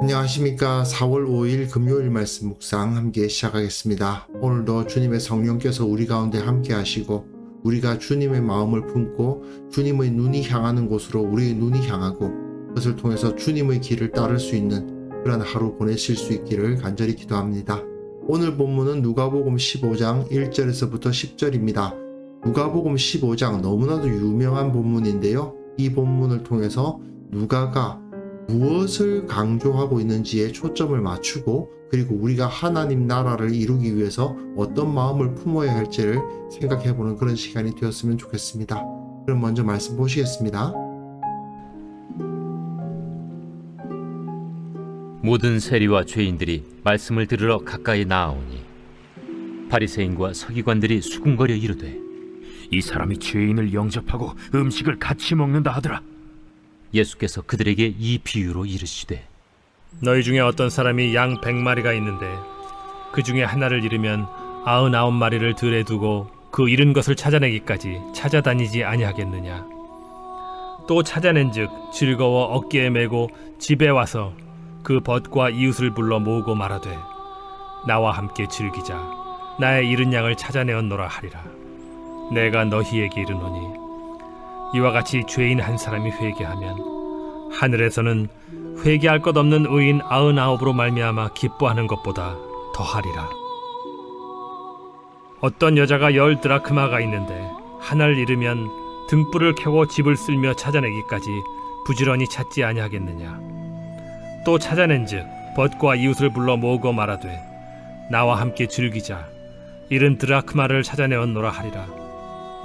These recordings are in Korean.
안녕하십니까. 4월 5일 금요일 말씀 묵상 함께 시작하겠습니다. 오늘도 주님의 성령께서 우리 가운데 함께 하시고 우리가 주님의 마음을 품고 주님의 눈이 향하는 곳으로 우리의 눈이 향하고 그것을 통해서 주님의 길을 따를 수 있는 그런 하루 보내실 수 있기를 간절히 기도합니다. 오늘 본문은 누가복음 15장 1절에서부터 10절입니다. 누가복음 15장 너무나도 유명한 본문인데요. 이 본문을 통해서 누가가 무엇을 강조하고 있는지에 초점을 맞추고 그리고 우리가 하나님 나라를 이루기 위해서 어떤 마음을 품어야 할지를 생각해보는 그런 시간이 되었으면 좋겠습니다. 그럼 먼저 말씀 보시겠습니다. 모든 세리와 죄인들이 말씀을 들으러 가까이 나아오니 바리새인과 서기관들이 수군거려 이르되 이 사람이 죄인을 영접하고 음식을 같이 먹는다 하더라. 예수께서 그들에게 이 비유로 이르시되 너희 중에 어떤 사람이 양 100마리가 있는데 그 중에 하나를 잃으면 99마리를 들에 두고 그 잃은 것을 찾아내기까지 찾아다니지 아니하겠느냐. 또 찾아낸즉 즐거워 어깨에 메고 집에 와서 그 벗과 이웃을 불러 모으고 말하되 나와 함께 즐기자. 나의 잃은 양을 찾아내었노라 하리라. 내가 너희에게 이르노니 이와 같이 죄인 한 사람이 회개하면 하늘에서는 회개할 것 없는 의인 99으로 말미암아 기뻐하는 것보다 더하리라. 어떤 여자가 10 드라크마가 있는데 하나를 잃으면 등불을 켜고 집을 쓸며 찾아내기까지 부지런히 찾지 아니하겠느냐. 또 찾아낸즉 벗과 이웃을 불러 모으고 말하되 나와 함께 즐기자. 잃은 드라크마를 찾아내었노라 하리라.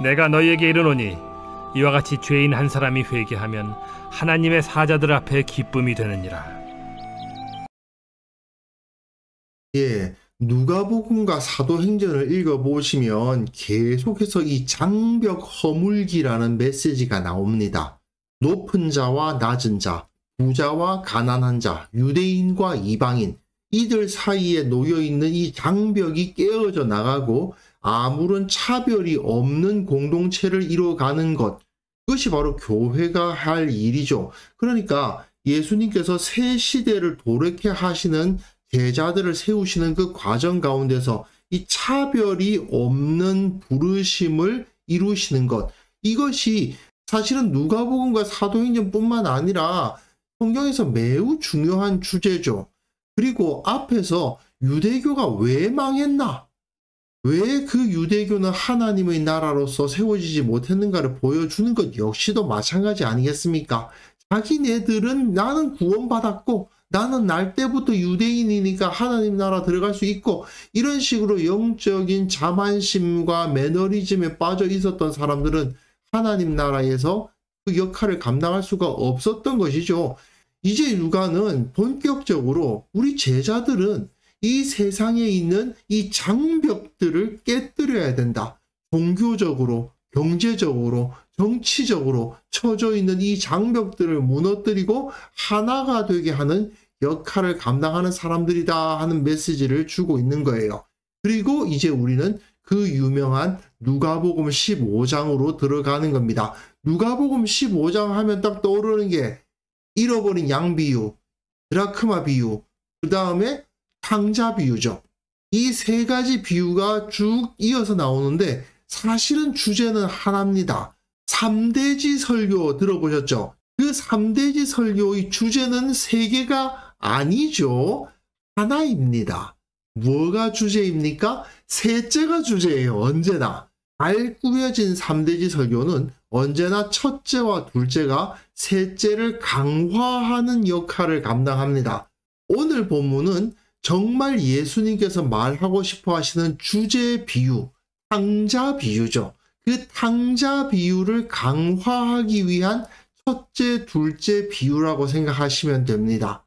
내가 너희에게 이르노니 이와 같이 죄인 한 사람이 회개하면 하나님의 사자들 앞에 기쁨이 되느니라. 누가복음과 사도행전을 읽어보시면 계속해서 이 장벽 허물기라는 메시지가 나옵니다. 높은 자와 낮은 자, 부자와 가난한 자, 유대인과 이방인, 이들 사이에 놓여있는 이 장벽이 깨어져 나가고 아무런 차별이 없는 공동체를 이뤄가는 것, 그것이 바로 교회가 할 일이죠. 그러니까 예수님께서 새 시대를 도래케 하시는 제자들을 세우시는 그 과정 가운데서 이 차별이 없는 부르심을 이루시는 것, 이것이 사실은 누가복음과 사도행전뿐만 아니라 성경에서 매우 중요한 주제죠. 그리고 앞에서 유대교가 왜 망했나? 왜 그 유대교는 하나님의 나라로서 세워지지 못했는가를 보여주는 것 역시도 마찬가지 아니겠습니까? 자기네들은 나는 구원받았고 나는 날 때부터 유대인이니까 하나님 나라 들어갈 수 있고 이런 식으로 영적인 자만심과 매너리즘에 빠져 있었던 사람들은 하나님 나라에서 그 역할을 감당할 수가 없었던 것이죠. 이제 누가는 본격적으로 우리 제자들은 이 세상에 있는 이 장벽들을 깨뜨려야 된다. 종교적으로, 경제적으로, 정치적으로 처져 있는 이 장벽들을 무너뜨리고 하나가 되게 하는 역할을 감당하는 사람들이다 하는 메시지를 주고 있는 거예요. 그리고 이제 우리는 그 유명한 누가복음 15장으로 들어가는 겁니다. 누가복음 15장 하면 딱 떠오르는 게 잃어버린 양 비유, 드라크마 비유, 그 다음에 탕자 비유죠. 이 세 가지 비유가 쭉 이어서 나오는데 사실은 주제는 하나입니다. 3대지 설교 들어보셨죠? 그 3대지 설교의 주제는 세 개가 아니죠. 하나입니다. 뭐가 주제입니까? 셋째가 주제예요. 언제나. 잘 꾸며진 3대지 설교는 언제나 첫째와 둘째가 셋째를 강화하는 역할을 감당합니다. 오늘 본문은 정말 예수님께서 말하고 싶어 하시는 주제 비유, 탕자 비유죠. 그 탕자 비유를 강화하기 위한 첫째, 둘째 비유라고 생각하시면 됩니다.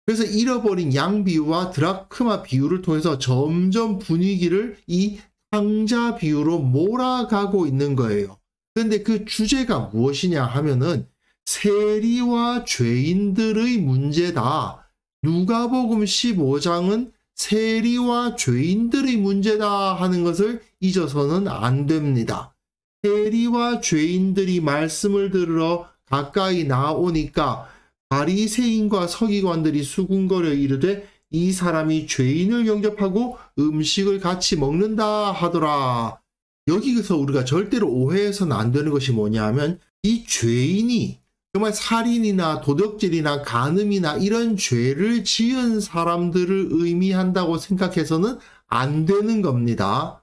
그래서 잃어버린 양 비유와 드라크마 비유를 통해서 점점 분위기를 이 탕자 비유로 몰아가고 있는 거예요. 그런데 그 주제가 무엇이냐 하면은 세리와 죄인들의 문제다. 누가복음 15장은 세리와 죄인들의 문제다 하는 것을 잊어서는 안 됩니다. 세리와 죄인들이 말씀을 들으러 가까이 나오니까 바리새인과 서기관들이 수군거려 이르되 이 사람이 죄인을 영접하고 음식을 같이 먹는다 하더라. 여기서 우리가 절대로 오해해서는 안 되는 것이 뭐냐 하면 이 죄인이 정말 살인이나 도둑질이나 간음이나 이런 죄를 지은 사람들을 의미한다고 생각해서는 안 되는 겁니다.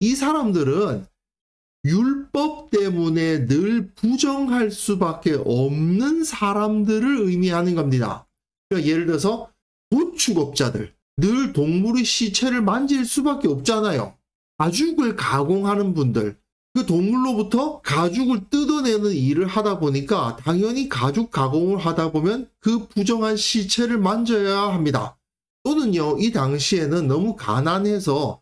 이 사람들은 율법 때문에 늘 부정할 수밖에 없는 사람들을 의미하는 겁니다. 그러니까 예를 들어서 도축업자들, 늘 동물의 시체를 만질 수밖에 없잖아요. 가죽을 가공하는 분들, 그 동물로부터 가죽을 뜯어내는 일을 하다 보니까 당연히 가죽 가공을 하다 보면 그 부정한 시체를 만져야 합니다. 또는요, 이 당시에는 너무 가난해서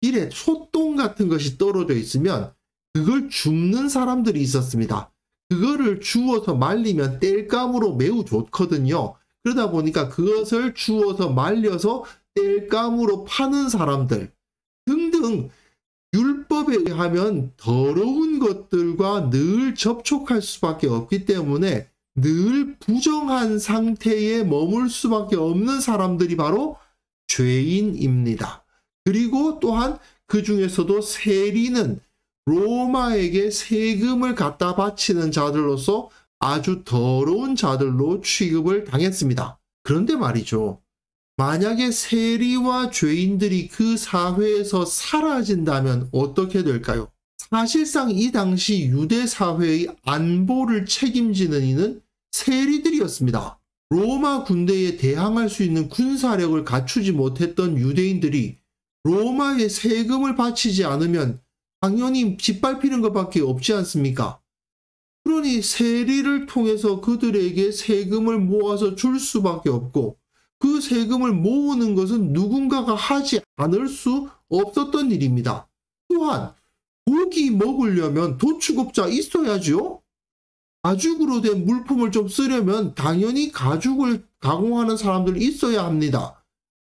길에 소똥 같은 것이 떨어져 있으면 그걸 줍는 사람들이 있었습니다. 그거를 주워서 말리면 땔감으로 매우 좋거든요. 그러다 보니까 그것을 주워서 말려서 땔감으로 파는 사람들 등등 율법에 의하면 더러운 것들과 늘 접촉할 수밖에 없기 때문에 늘 부정한 상태에 머물 수밖에 없는 사람들이 바로 죄인입니다. 그리고 또한 그 중에서도 세리는 로마에게 세금을 갖다 바치는 자들로서 아주 더러운 자들로 취급을 당했습니다. 그런데 말이죠. 만약에 세리와 죄인들이 그 사회에서 사라진다면 어떻게 될까요? 사실상 이 당시 유대 사회의 안보를 책임지는 이는 세리들이었습니다. 로마 군대에 대항할 수 있는 군사력을 갖추지 못했던 유대인들이 로마에 세금을 바치지 않으면 당연히 짓밟히는 것밖에 없지 않습니까? 그러니 세리를 통해서 그들에게 세금을 모아서 줄 수밖에 없고 그 세금을 모으는 것은 누군가가 하지 않을 수 없었던 일입니다. 또한 고기 먹으려면 도축업자 있어야죠. 가죽으로 된 물품을 좀 쓰려면 당연히 가죽을 가공하는 사람들이 있어야 합니다.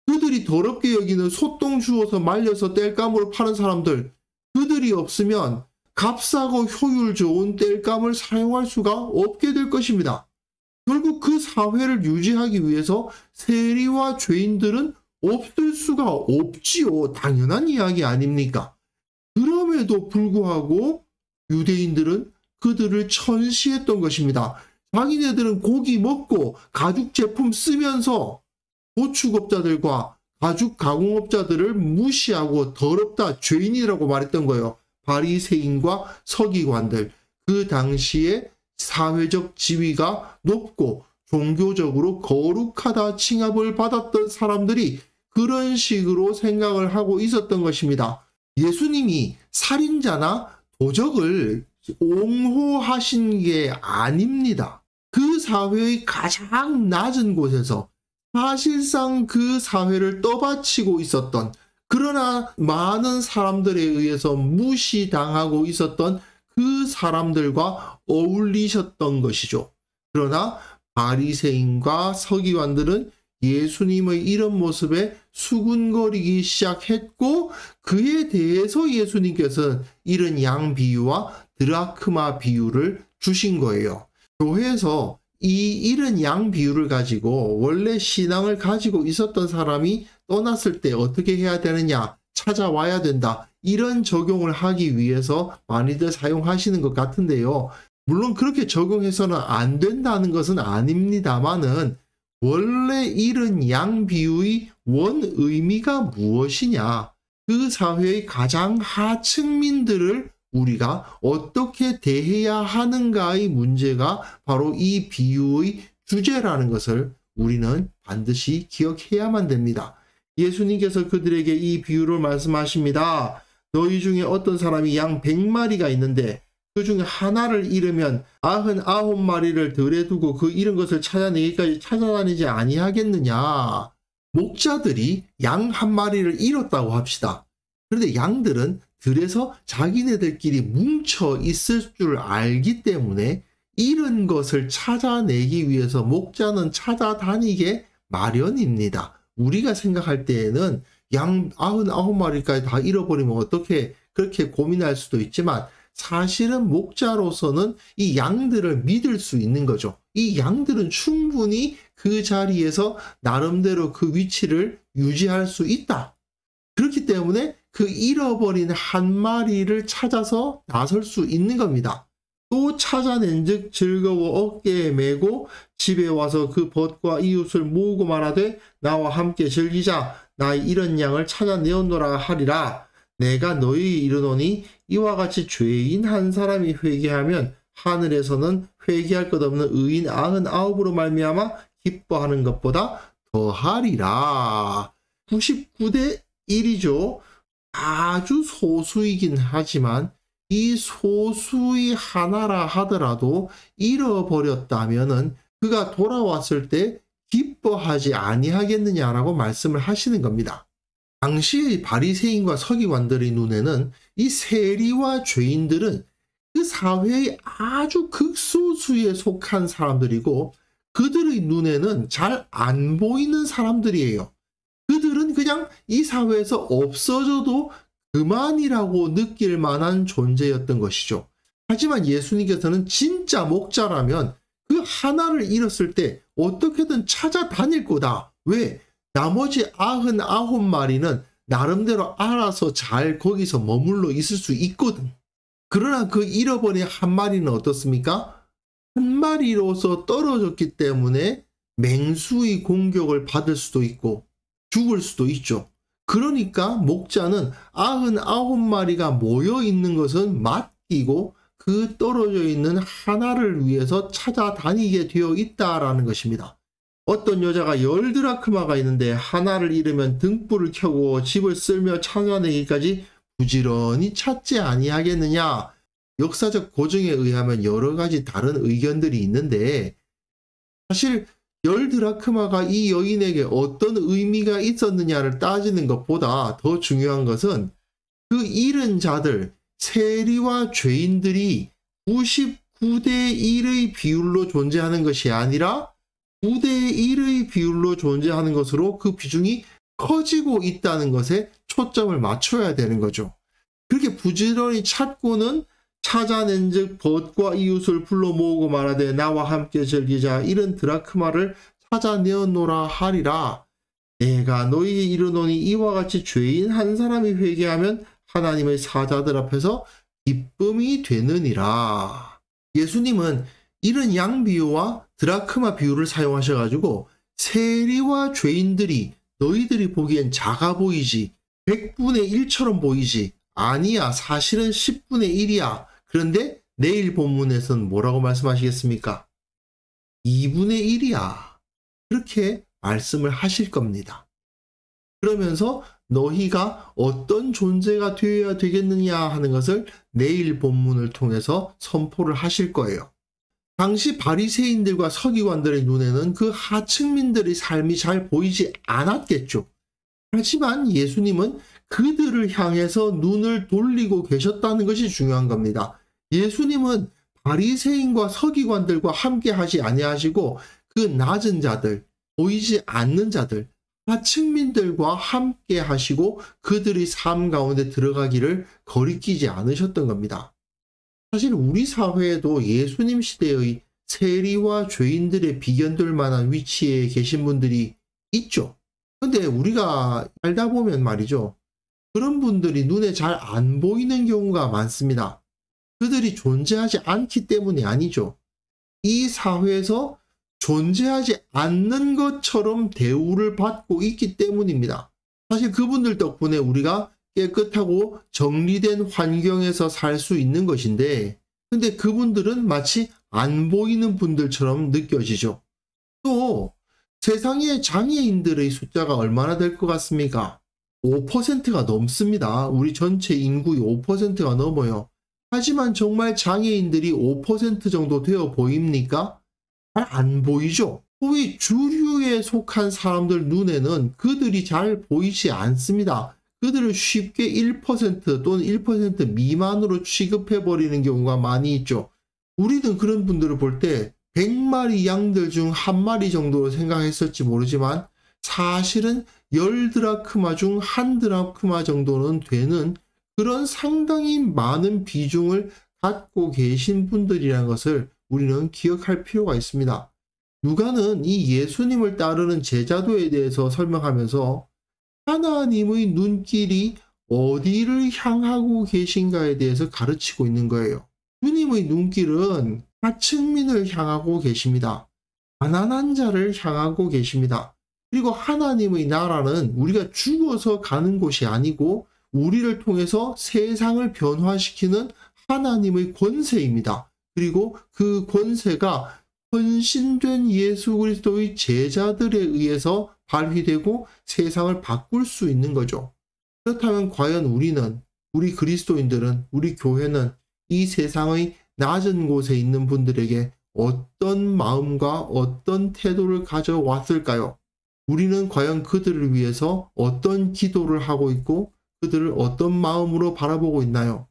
그들이 더럽게 여기는 소똥 주워서 말려서 땔감으로 파는 사람들, 그들이 없으면 값싸고 효율 좋은 땔감을 사용할 수가 없게 될 것입니다. 결국 그 사회를 유지하기 위해서 세리와 죄인들은 없을 수가 없지요. 당연한 이야기 아닙니까? 그럼에도 불구하고 유대인들은 그들을 천시했던 것입니다. 자기네들은 고기 먹고 가죽 제품 쓰면서 도축업자들과 가죽 가공업자들을 무시하고 더럽다, 죄인이라고 말했던 거예요. 바리새인과 서기관들, 그 당시에 사회적 지위가 높고 종교적으로 거룩하다 칭함을 받았던 사람들이 그런 식으로 생각을 하고 있었던 것입니다. 예수님이 살인자나 도적을 옹호하신 게 아닙니다. 그 사회의 가장 낮은 곳에서 사실상 그 사회를 떠받치고 있었던, 그러나 많은 사람들에 의해서 무시당하고 있었던 그 사람들과 어울리셨던 것이죠. 그러나 바리새인과 서기관들은 예수님의 이런 모습에 수군거리기 시작했고, 그에 대해서 예수님께서는 이런 양 비유와 드라크마 비유를 주신 거예요. 교회에서 이 이런 양 비유를 가지고 원래 신앙을 가지고 있었던 사람이 떠났을 때 어떻게 해야 되느냐, 찾아와야 된다, 이런 적용을 하기 위해서 많이들 사용하시는 것 같은데요. 물론 그렇게 적용해서는 안 된다는 것은 아닙니다만은 원래 이런 양 비유의 원 의미가 무엇이냐, 그 사회의 가장 하층민들을 우리가 어떻게 대해야 하는가의 문제가 바로 이 비유의 주제라는 것을 우리는 반드시 기억해야만 됩니다. 예수님께서 그들에게 이 비유를 말씀하십니다. 너희 중에 어떤 사람이 양 100마리가 있는데 그 중에 하나를 잃으면 99마리를 들에 두고 그 잃은 것을 찾아내기까지 찾아다니지 아니하겠느냐. 목자들이 양 한 마리를 잃었다고 합시다. 그런데 양들은 들에서 자기네들끼리 뭉쳐 있을 줄 알기 때문에 잃은 것을 찾아내기 위해서 목자는 찾아다니게 마련입니다. 우리가 생각할 때에는 양 99마리까지 다 잃어버리면 어떻게 그렇게 고민할 수도 있지만 사실은 목자로서는 이 양들을 믿을 수 있는 거죠. 이 양들은 충분히 그 자리에서 나름대로 그 위치를 유지할 수 있다. 그렇기 때문에 그 잃어버린 한 마리를 찾아서 나설 수 있는 겁니다. 또 찾아낸 즉 즐거워 어깨에 메고 집에 와서 그 벗과 이웃을 모으고 말하되 나와 함께 즐기자. 나의 잃은 양을 찾아내었노라 하리라. 내가 너희에게 이르노니 이와 같이 죄인 한 사람이 회개하면 하늘에서는 회개할 것 없는 의인 99으로 말미암아 기뻐하는 것보다 더하리라. 99대 1이죠. 아주 소수이긴 하지만 이 소수의 하나라 하더라도 잃어버렸다면은 그가 돌아왔을 때 기뻐하지 아니하겠느냐라고 말씀을 하시는 겁니다. 당시의 바리새인과 서기관들의 눈에는 이 세리와 죄인들은 그 사회의 아주 극소수에 속한 사람들이고 그들의 눈에는 잘 안 보이는 사람들이에요. 그들은 그냥 이 사회에서 없어져도 그만이라고 느낄 만한 존재였던 것이죠. 하지만 예수님께서는 진짜 목자라면 그 하나를 잃었을 때 어떻게든 찾아다닐 거다. 왜? 나머지 99마리는 나름대로 알아서 잘 거기서 머물러 있을 수 있거든. 그러나 그 잃어버린 한 마리는 어떻습니까? 한 마리로서 떨어졌기 때문에 맹수의 공격을 받을 수도 있고 죽을 수도 있죠. 그러니까 목자는 99마리가 모여 있는 것은 맡기고 그 떨어져 있는 하나를 위해서 찾아다니게 되어 있다라는 것입니다. 어떤 여자가 10드라크마가 있는데 하나를 잃으면 등불을 켜고 집을 쓸며 찾아내기까지 부지런히 찾지 아니하겠느냐. 역사적 고증에 의하면 여러 가지 다른 의견들이 있는데 사실 10드라크마가 이 여인에게 어떤 의미가 있었느냐를 따지는 것보다 더 중요한 것은 그 잃은 자들, 세리와 죄인들이 99대 1의 비율로 존재하는 것이 아니라 9대 1의 비율로 존재하는 것으로 그 비중이 커지고 있다는 것에 초점을 맞춰야 되는 거죠. 그렇게 부지런히 찾고는 찾아낸 즉 벗과 이웃을 불러 모으고 말하되 나와 함께 즐기자. 이런 드라크마를 찾아내었노라 하리라. 내가 너희에게 이르노니 이와 같이 죄인 한 사람이 회개하면 하나님의 사자들 앞에서 기쁨이 되느니라. 예수님은 이런 양 비유와 드라크마 비유를 사용하셔가지고 세리와 죄인들이 너희들이 보기엔 작아 보이지 100분의 1처럼 보이지 아니야 사실은 10분의 1이야. 그런데 내일 본문에서는 뭐라고 말씀하시겠습니까? 2분의 1이야. 그렇게 말씀을 하실 겁니다. 그러면서 너희가 어떤 존재가 되어야 되겠느냐 하는 것을 내일 본문을 통해서 선포를 하실 거예요. 당시 바리새인들과 서기관들의 눈에는 그 하층민들의 삶이 잘 보이지 않았겠죠. 하지만 예수님은 그들을 향해서 눈을 돌리고 계셨다는 것이 중요한 겁니다. 예수님은 바리새인과 서기관들과 함께 하지 아니하시고 그 낮은 자들, 보이지 않는 자들, 하층민들과 함께 하시고 그들의 삶 가운데 들어가기를 거리끼지 않으셨던 겁니다. 사실 우리 사회에도 예수님 시대의 세리와 죄인들의 비견될 만한 위치에 계신 분들이 있죠. 근데 우리가 살다 보면 말이죠. 그런 분들이 눈에 잘 안 보이는 경우가 많습니다. 그들이 존재하지 않기 때문이 아니죠. 이 사회에서 존재하지 않는 것처럼 대우를 받고 있기 때문입니다. 사실 그분들 덕분에 우리가 깨끗하고 정리된 환경에서 살 수 있는 것인데 근데 그분들은 마치 안 보이는 분들처럼 느껴지죠. 또 세상의 장애인들의 숫자가 얼마나 될 것 같습니까? 5%가 넘습니다. 우리 전체 인구의 5%가 넘어요. 하지만 정말 장애인들이 5% 정도 되어 보입니까? 잘 안 보이죠? 소위 주류에 속한 사람들 눈에는 그들이 잘 보이지 않습니다. 그들을 쉽게 1% 또는 1% 미만으로 취급해버리는 경우가 많이 있죠. 우리는 그런 분들을 볼 때 100마리 양들 중 한 마리 정도로 생각했을지 모르지만 사실은 10드라크마 중 1드라크마 정도는 되는 그런 상당히 많은 비중을 갖고 계신 분들이라는 것을 우리는 기억할 필요가 있습니다. 누가는 이 예수님을 따르는 제자도에 대해서 설명하면서 하나님의 눈길이 어디를 향하고 계신가에 대해서 가르치고 있는 거예요. 주님의 눈길은 하층민을 향하고 계십니다. 가난한 자를 향하고 계십니다. 그리고 하나님의 나라는 우리가 죽어서 가는 곳이 아니고 우리를 통해서 세상을 변화시키는 하나님의 권세입니다. 그리고 그 권세가 헌신된 예수 그리스도의 제자들에 의해서 발휘되고 세상을 바꿀 수 있는 거죠. 그렇다면 과연 우리 그리스도인들은, 우리 교회는 이 세상의 낮은 곳에 있는 분들에게 어떤 마음과 어떤 태도를 가져왔을까요? 우리는 과연 그들을 위해서 어떤 기도를 하고 있고 그들을 어떤 마음으로 바라보고 있나요?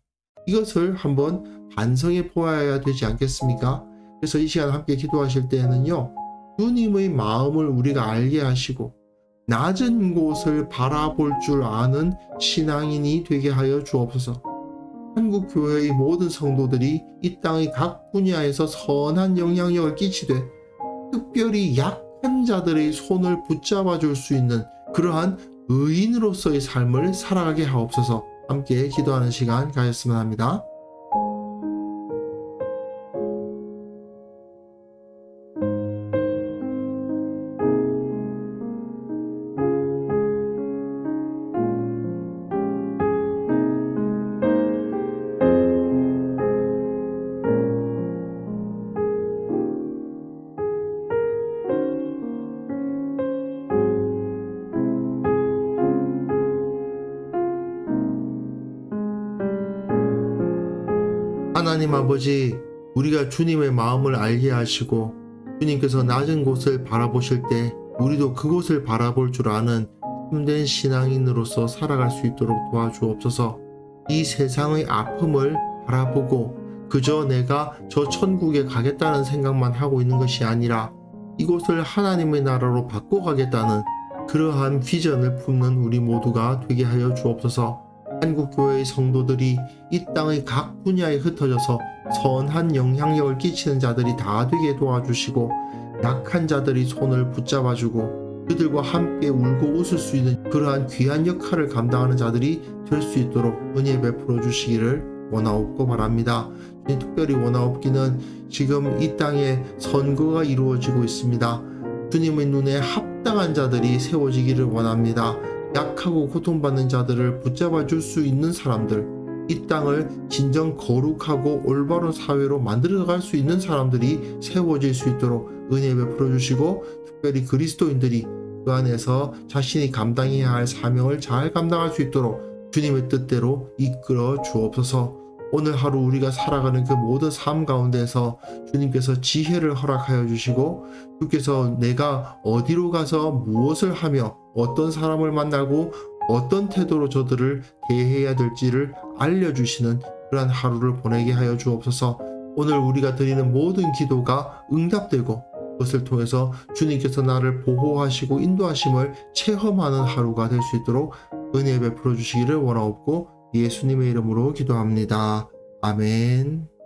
이것을 한번 반성해 보아야 되지 않겠습니까? 그래서 이 시간 함께 기도하실 때에는요, 주님의 마음을 우리가 알게 하시고 낮은 곳을 바라볼 줄 아는 신앙인이 되게 하여 주옵소서. 한국교회의 모든 성도들이 이 땅의 각 분야에서 선한 영향력을 끼치되 특별히 약한 자들의 손을 붙잡아 줄 수 있는 그러한 의인으로서의 삶을 살아가게 하옵소서. 함께 기도하는 시간 가졌으면 합니다. 하나님 아버지, 우리가 주님의 마음을 알게 하시고 주님께서 낮은 곳을 바라보실 때 우리도 그곳을 바라볼 줄 아는 참된 신앙인으로서 살아갈 수 있도록 도와주옵소서. 이 세상의 아픔을 바라보고 그저 내가 저 천국에 가겠다는 생각만 하고 있는 것이 아니라 이곳을 하나님의 나라로 바꿔가겠다는 그러한 비전을 품는 우리 모두가 되게 하여 주옵소서. 한국교회의 성도들이 이 땅의 각 분야에 흩어져서 선한 영향력을 끼치는 자들이 다 되게 도와주시고 약한 자들이 손을 붙잡아주고 그들과 함께 울고 웃을 수 있는 그러한 귀한 역할을 감당하는 자들이 될 수 있도록 은혜 베풀어 주시기를 원하옵고 바랍니다. 특별히 원하옵기는 지금 이 땅에 선거가 이루어지고 있습니다. 주님의 눈에 합당한 자들이 세워지기를 원합니다. 약하고 고통받는 자들을 붙잡아 줄 수 있는 사람들, 이 땅을 진정 거룩하고 올바른 사회로 만들어갈 수 있는 사람들이 세워질 수 있도록 은혜 베풀어 주시고 특별히 그리스도인들이 그 안에서 자신이 감당해야 할 사명을 잘 감당할 수 있도록 주님의 뜻대로 이끌어 주옵소서. 오늘 하루 우리가 살아가는 그 모든 삶 가운데서 주님께서 지혜를 허락하여 주시고 주께서 내가 어디로 가서 무엇을 하며 어떤 사람을 만나고 어떤 태도로 저들을 대해야 될지를 알려주시는 그러한 하루를 보내게 하여 주옵소서. 오늘 우리가 드리는 모든 기도가 응답되고 그것을 통해서 주님께서 나를 보호하시고 인도하심을 체험하는 하루가 될 수 있도록 은혜 베풀어 주시기를 원하옵고 예수님의 이름으로 기도합니다. 아멘.